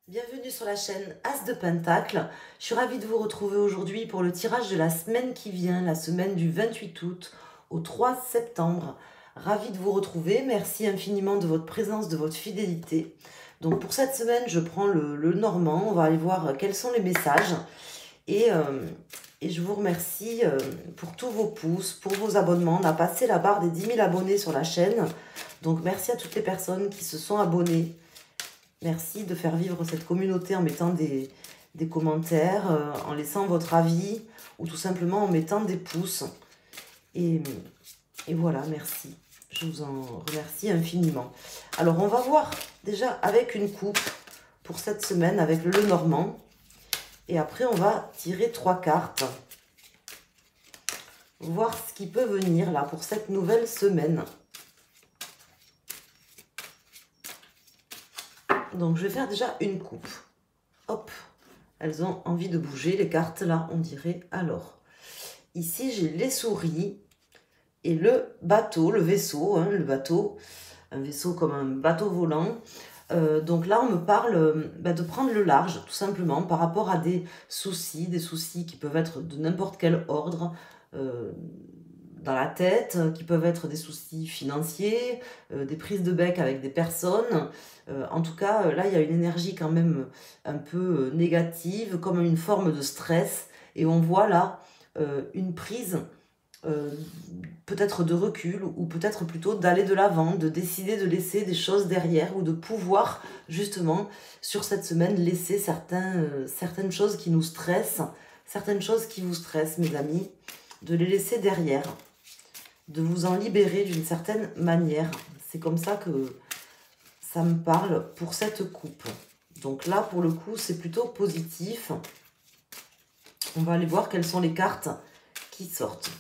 Bienvenue sur la chaîne As de Pentacle. Je suis ravie de vous retrouver aujourd'hui pour le tirage de la semaine qui vient, la semaine du 28 août au 3 septembre. Ravie de vous retrouver. Merci infiniment de votre présence, de votre fidélité. Donc pour cette semaine, je prends le normand. On va aller voir quels sont les messages. Et je vous remercie pour tous vos pouces, pour vos abonnements. On a passé la barre des 10 000 abonnés sur la chaîne. Donc merci à toutes les personnes qui se sont abonnées. Merci de faire vivre cette communauté en mettant des commentaires, en laissant votre avis ou tout simplement en mettant des pouces. Et voilà, merci. Je vous en remercie infiniment. Alors, on va voir déjà avec une coupe pour cette semaine avec le Normand. Et après, on va tirer 3 cartes. Voir ce qui peut venir là pour cette nouvelle semaine. Donc, je vais faire déjà une coupe. Hop, elles ont envie de bouger, les cartes, là, on dirait. Alors, ici, j'ai les souris et le bateau, le vaisseau, hein, le bateau. Un vaisseau comme un bateau volant. Donc là, on me parle de prendre le large, tout simplement, par rapport à des soucis qui peuvent être de n'importe quel ordre, dans la tête, qui peuvent être des soucis financiers, des prises de bec avec des personnes. En tout cas, là, il y a une énergie quand même un peu négative, comme une forme de stress. Et on voit là une prise peut-être de recul ou peut-être plutôt d'aller de l'avant, de décider de laisser des choses derrière ou de pouvoir justement sur cette semaine laisser certaines choses qui nous stressent, certaines choses qui vous stressent, mes amis, de les laisser derrière, de vous en libérer d'une certaine manière. C'est comme ça que ça me parle pour cette coupe. Donc là, pour le coup, c'est plutôt positif. On va aller voir quelles sont les cartes qui sortent.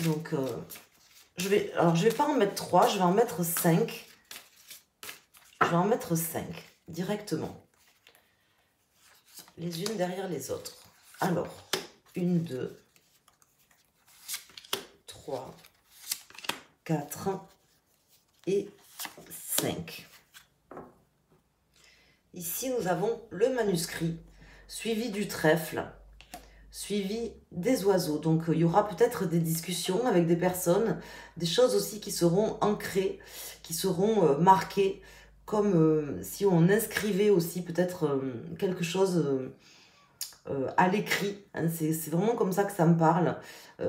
Donc, je vais pas en mettre 3, je vais en mettre 5. Je vais en mettre 5 directement. Les unes derrière les autres. Alors, 1, 2, 3, 4 et 5. Ici, nous avons le manuscrit, suivi du trèfle, suivi des oiseaux. Donc, il y aura peut-être des discussions avec des personnes, des choses aussi qui seront ancrées, qui seront marquées, comme si on inscrivait aussi peut-être quelque chose à l'écrit. Hein. C'est vraiment comme ça que ça me parle.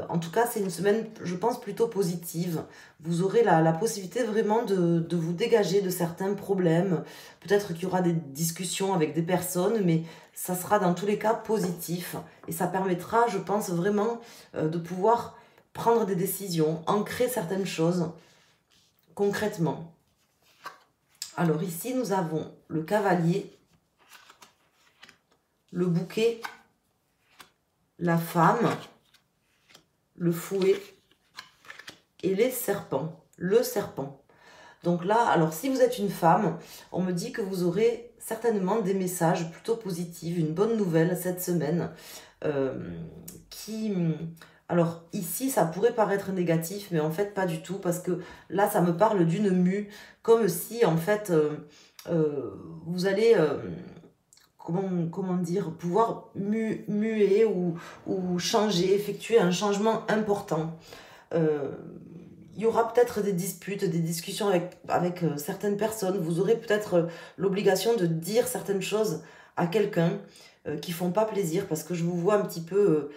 En tout cas, c'est une semaine, je pense, plutôt positive. Vous aurez la possibilité vraiment de vous dégager de certains problèmes. Peut-être qu'il y aura des discussions avec des personnes, mais ça sera dans tous les cas positif. Et ça permettra, je pense, vraiment de pouvoir prendre des décisions, ancrer certaines choses concrètement. Alors ici, nous avons le cavalier, le bouquet, la femme, le fouet et les serpents, le serpent. Donc là, alors si vous êtes une femme, on me dit que vous aurez certainement des messages plutôt positifs, une bonne nouvelle cette semaine alors ici, ça pourrait paraître négatif, mais en fait pas du tout, parce que là, ça me parle d'une mue, comme si en fait vous allez... comment dire, pouvoir muer ou changer, effectuer un changement important. Il y aura peut-être des disputes, des discussions avec certaines personnes. Vous aurez peut-être l'obligation de dire certaines choses à quelqu'un qui font pas plaisir, parce que je vous vois un petit peu,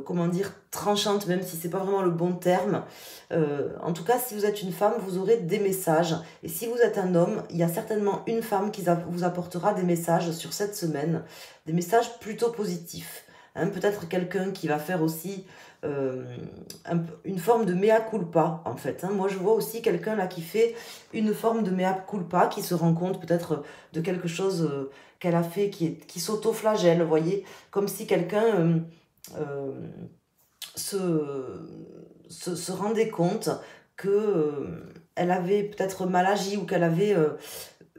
comment dire, tranchante, même si c'est pas vraiment le bon terme. En tout cas, si vous êtes une femme, vous aurez des messages. Et si vous êtes un homme, il y a certainement une femme qui vous apportera des messages sur cette semaine, des messages plutôt positifs. Hein, peut-être quelqu'un qui va faire aussi une forme de mea culpa, en fait. Hein. Moi, je vois aussi quelqu'un là qui fait une forme de mea culpa, qui se rend compte peut-être de quelque chose qu'elle a fait, qui s'auto-flagelle, vous voyez, comme si quelqu'un se rendait compte que elle avait peut-être mal agi ou qu'elle avait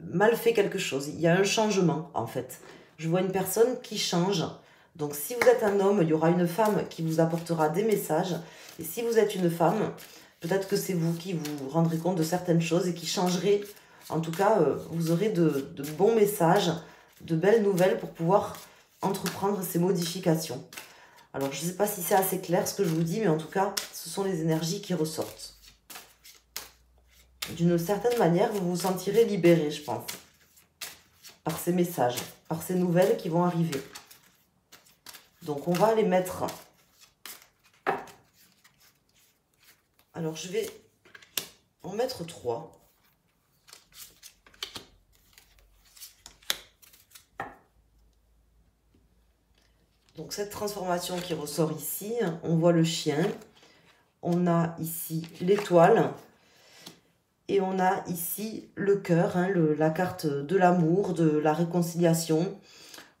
mal fait quelque chose. Il y a un changement, en fait. Je vois une personne qui change. Donc, si vous êtes un homme, il y aura une femme qui vous apportera des messages. Et si vous êtes une femme, peut-être que c'est vous qui vous rendrez compte de certaines choses et qui changerez. En tout cas, vous aurez de bons messages de belles nouvelles pour pouvoir entreprendre ces modifications. Alors, je ne sais pas si c'est assez clair ce que je vous dis, mais en tout cas, ce sont les énergies qui ressortent. D'une certaine manière, vous vous sentirez libéré, je pense, par ces messages, par ces nouvelles qui vont arriver. Donc, on va les mettre. Alors, je vais en mettre 3. Donc, cette transformation qui ressort ici, on voit le chien. On a ici l'étoile. Et on a ici le cœur, hein, la carte de l'amour, de la réconciliation.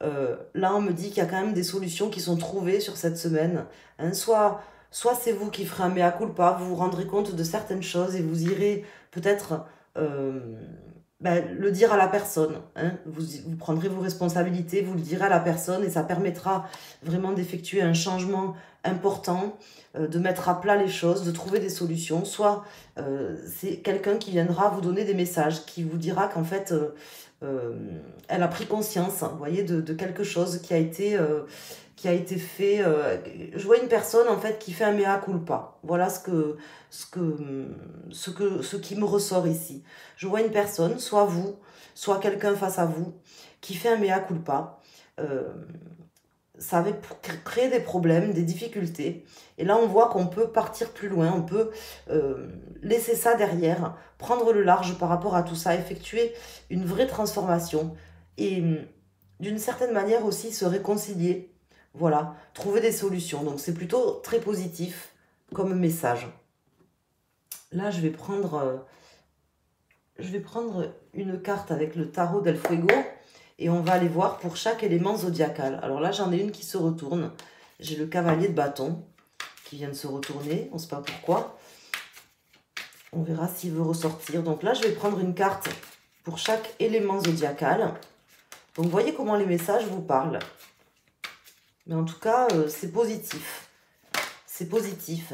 Là, on me dit qu'il y a quand même des solutions qui sont trouvées sur cette semaine. Hein. Soit c'est vous qui ferez un mea culpa, vous vous rendrez compte de certaines choses et vous irez peut-être le dire à la personne. Hein. Vous prendrez vos responsabilités, vous le direz à la personne et ça permettra vraiment d'effectuer un changement important, de mettre à plat les choses, de trouver des solutions. Soit c'est quelqu'un qui viendra vous donner des messages, qui vous dira qu'en fait, elle a pris conscience, vous voyez, de quelque chose qui a été fait. Je vois une personne en fait qui fait un mea culpa. Voilà ce qui me ressort ici. Je vois une personne, soit vous, soit quelqu'un face à vous, qui fait un mea culpa. Ça avait créé des problèmes, des difficultés. Et là, on voit qu'on peut partir plus loin, on peut laisser ça derrière, prendre le large par rapport à tout ça, effectuer une vraie transformation et d'une certaine manière aussi se réconcilier. Voilà, trouver des solutions. Donc, c'est plutôt très positif comme message. Là, je vais prendre une carte avec le tarot del Fuego. Et on va aller voir pour chaque élément zodiacal. Alors là, j'en ai une qui se retourne. J'ai le cavalier de bâton qui vient de se retourner. On ne sait pas pourquoi. On verra s'il veut ressortir. Donc là, je vais prendre une carte pour chaque élément zodiacal. Donc, vous voyez comment les messages vous parlent. Mais en tout cas, c'est positif. C'est positif.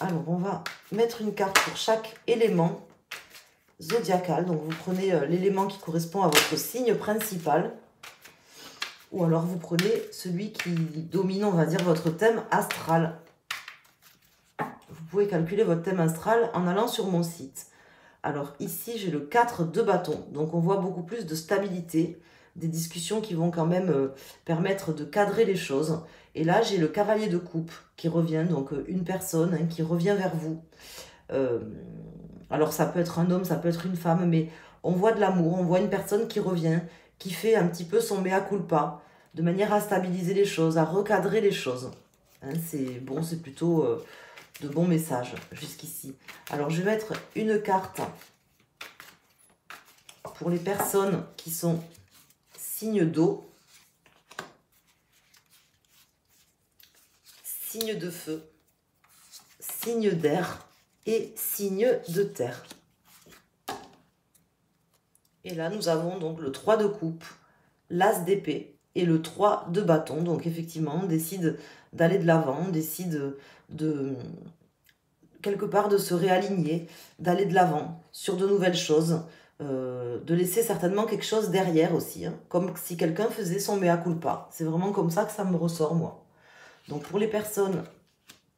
Alors, on va mettre une carte pour chaque élément zodiacal. Donc, vous prenez l'élément qui correspond à votre signe principal. Ou alors, vous prenez celui qui domine, on va dire, votre thème astral. Vous pouvez calculer votre thème astral en allant sur mon site. Alors, ici, j'ai le 4 de bâton. Donc, on voit beaucoup plus de stabilité. Des discussions qui vont quand même permettre de cadrer les choses. Et là, j'ai le cavalier de coupe qui revient, donc une personne hein, qui revient vers vous. Alors, ça peut être un homme, ça peut être une femme, mais on voit de l'amour, on voit une personne qui revient, qui fait un petit peu son mea culpa, de manière à stabiliser les choses, à recadrer les choses. Hein, c'est bon, c'est plutôt de bons messages jusqu'ici. Alors, je vais mettre une carte pour les personnes qui sont signe d'eau, signe de feu, signe d'air et signe de terre. Et là, nous avons donc le 3 de coupe, l'as d'épée et le 3 de bâton. Donc effectivement, on décide d'aller de l'avant, on décide de quelque part de se réaligner, d'aller de l'avant sur de nouvelles choses, de laisser certainement quelque chose derrière aussi, hein, comme si quelqu'un faisait son mea culpa. C'est vraiment comme ça que ça me ressort, moi. Donc, pour les personnes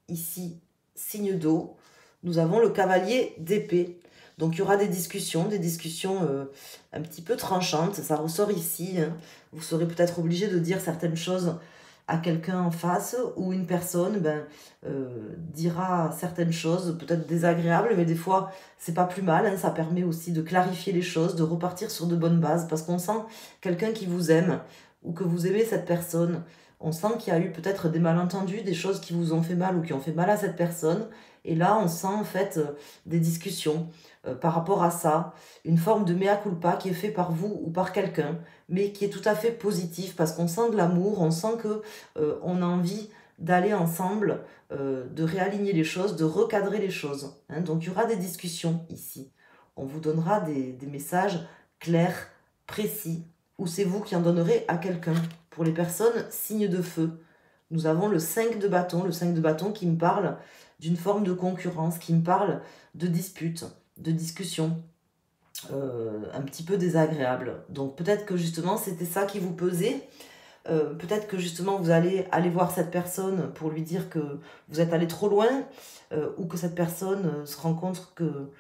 ici, signe d'eau, nous avons le cavalier d'épée. Donc, il y aura des discussions un petit peu tranchantes. Ça ressort ici. Hein. Vous serez peut-être obligé de dire certaines choses à quelqu'un en face ou une personne dira certaines choses peut-être désagréables, mais des fois c'est pas plus mal, hein, ça permet aussi de clarifier les choses, de repartir sur de bonnes bases, parce qu'on sent quelqu'un qui vous aime ou que vous aimez cette personne, on sent qu'il y a eu peut-être des malentendus, des choses qui vous ont fait mal ou qui ont fait mal à cette personne, et là on sent en fait des discussions par rapport à ça, une forme de mea culpa qui est fait par vous ou par quelqu'un, mais qui est tout à fait positif parce qu'on sent de l'amour, on sent que on a envie d'aller ensemble, de réaligner les choses, de recadrer les choses. Hein. Donc il y aura des discussions ici. On vous donnera des messages clairs, précis, ou c'est vous qui en donnerez à quelqu'un. Pour les personnes, signe de feu. Nous avons le 5 de bâton, le 5 de bâton qui me parle d'une forme de concurrence, qui me parle de dispute, de discussion, un petit peu désagréable. Donc peut-être que justement c'était ça qui vous pesait. Peut-être que justement vous allez aller voir cette personne pour lui dire que vous êtes allé trop loin, ou que cette personne se rend compte que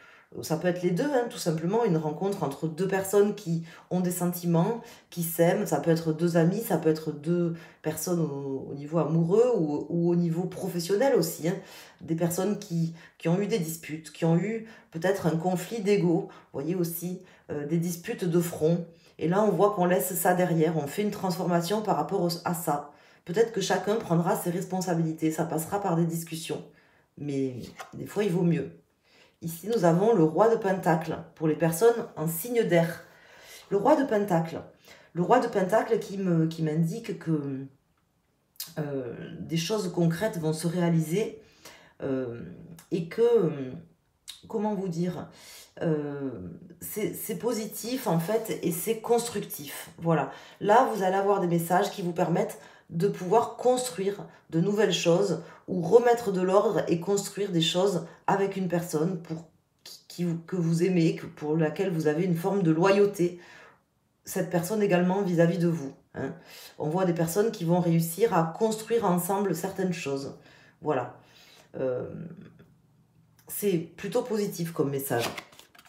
ça peut être les deux, hein, tout simplement, une rencontre entre deux personnes qui ont des sentiments, qui s'aiment, ça peut être deux amis, ça peut être deux personnes au niveau amoureux ou au niveau professionnel aussi, hein. Des personnes qui ont eu des disputes, qui ont eu peut-être un conflit d'ego, vous voyez aussi, des disputes de front. Et là, on voit qu'on laisse ça derrière, on fait une transformation par rapport à ça. Peut-être que chacun prendra ses responsabilités, ça passera par des discussions. Mais des fois, il vaut mieux. Ici, nous avons le roi de Pentacle, pour les personnes en signe d'air. Le roi de Pentacle. Le roi de Pentacle qui m'indique que des choses concrètes vont se réaliser, et que, comment vous dire, c'est positif en fait et c'est constructif. Voilà. Là, vous allez avoir des messages qui vous permettent de pouvoir construire de nouvelles choses ou remettre de l'ordre et construire des choses avec une personne que vous aimez, pour laquelle vous avez une forme de loyauté. Cette personne également vis-à-vis de vous, hein. On voit des personnes qui vont réussir à construire ensemble certaines choses. Voilà. C'est plutôt positif comme message.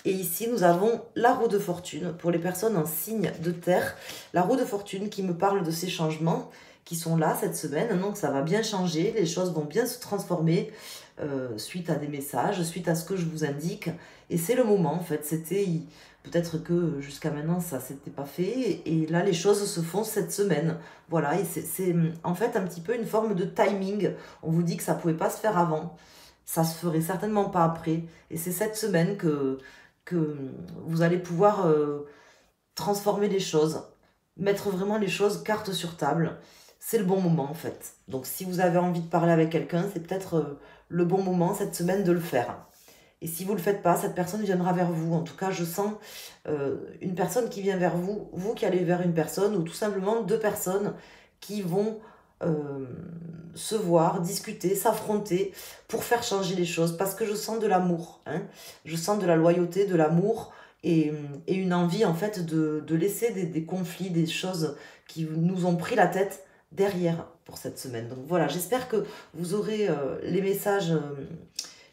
Et ici, nous avons la roue de fortune pour les personnes en signe de terre. La roue de fortune qui me parle de ces changements qui sont là cette semaine. Donc, ça va bien changer. Les choses vont bien se transformer suite à des messages, suite à ce que je vous indique. Et c'est le moment, en fait. Peut-être que jusqu'à maintenant, ça ne s'était pas fait. Et là, les choses se font cette semaine. Voilà. Et c'est en fait un petit peu une forme de timing. On vous dit que ça ne pouvait pas se faire avant. Ça se ferait certainement pas après. Et c'est cette semaine que vous allez pouvoir transformer les choses, mettre vraiment les choses carte sur table. C'est le bon moment en fait. Donc si vous avez envie de parler avec quelqu'un, c'est peut-être le bon moment cette semaine de le faire. Et si vous ne le faites pas, cette personne viendra vers vous. En tout cas, je sens une personne qui vient vers vous, vous qui allez vers une personne, ou tout simplement deux personnes qui vont se voir, discuter, s'affronter pour faire changer les choses. Parce que je sens de l'amour, hein. Je sens de la loyauté, de l'amour et une envie en fait de laisser des conflits, des choses qui nous ont pris la tête derrière pour cette semaine. Donc voilà, j'espère que vous aurez les messages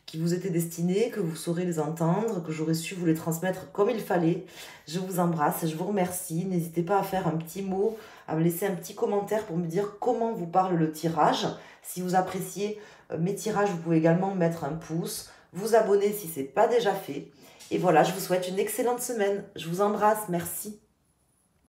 qui vous étaient destinés, que vous saurez les entendre, que j'aurai su vous les transmettre comme il fallait. Je vous embrasse et je vous remercie. N'hésitez pas à faire un petit mot, à me laisser un petit commentaire pour me dire comment vous parle le tirage. Si vous appréciez mes tirages, vous pouvez également mettre un pouce, vous abonner si ce n'est pas déjà fait. Et voilà, je vous souhaite une excellente semaine. Je vous embrasse, merci.